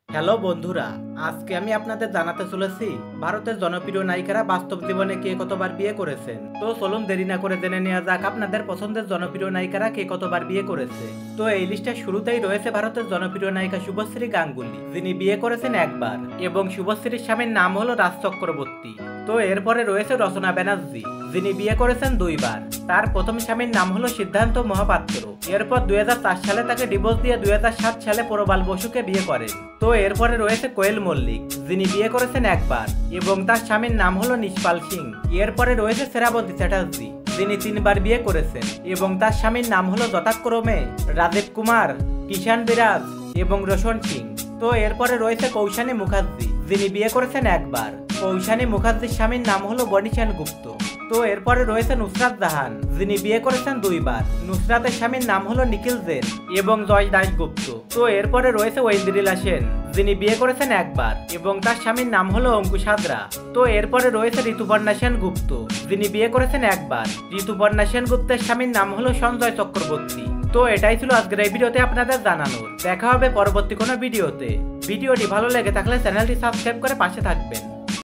Hello বন্ধুরা, আজকে আমি আপনাদের জানাতে চলেছি ভারতের জনপ্রিয় নায়িকারা বাস্তব জীবনে কে কতবার বিয়ে করেছেন। তো চলুন দেরি না করে জেনে নেওয়া যাক আপনাদের পছন্দের জনপ্রিয় নায়িকারা কে কতবার বিয়ে করেছে। তো এই লিস্টের শুরুতেই রয়েছে ভারতের জনপ্রিয় নায়িকা শুভশ্রী গাঙ্গুলি, যিনি বিয়ে করেছেন একবার এবং শুভশ্রীর স্বামীর নাম হলো রাজ চক্রবর্তী। তো এরপরে রয়েছে রচনা ব্যানার্জি, যিনি বিয়ে করেছেন দুইবার। তার প্রথম স্বামীর নাম হলো সিদ্ধান্ত মহাপাত্র। এরপর 2004 সালে তাকে ডিভোর্স দিয়ে 2007 সালে প্রবাল বসুকে বিয়ে করেন। তো এরপরে রয়েছে কোয়েল মল্লিক, যিনি বিয়ে করেছেন একবার এবং তার স্বামীর নাম হলো নিশপাল সিং। এরপরে রয়েছে শ্রাবন্তী চ্যাটার্জি, যিনি 3বার বিয়ে করেছেন এবং তার স্বামীর নাম হলো যথাক্রমে রাজীব কুমার, কিষান বিরাজ এবং রোশন সিং। তো এরপরে রয়েছে কৌশানী মুখার্জি, যিনি বিয়ে করেছেন একবার। কৌশানী মুখার্জির স্বামীর নাম হলো বনি সেনগুপ্ত। তো এরপরে রয়েছে নুসরাত জাহান, যিনি বিয়ে করেছেন দুইবার। নুসরাতের স্বামীর নাম হলো নিখিল জেন এবং জয় দাশগুপ্ত। তো এরপরে রয়েছে ঐন্দ্রিলা সেন, যিনি বিয়ে করেছেন একবার এবং তার স্বামীর নাম হলো অঙ্কুশ হাজরা। তো এরপরে রয়েছে ঋতুপর্ণা সেনগুপ্ত, যিনি বিয়ে করেছেন একবার। ঋতুপর্ণা সেনগুপ্তের স্বামীর নাম হলো সঞ্জয় চক্রবর্তী। তো এটাই ছিল আজকের এই ভিডিওতে আপনাদের জানানোর। দেখা হবে পরবর্তী কোনো ভিডিওতে। ভিডিওটি ভালো লেগে থাকলে চ্যানেলটি সাবস্ক্রাইব করে পাশে থাকবেন।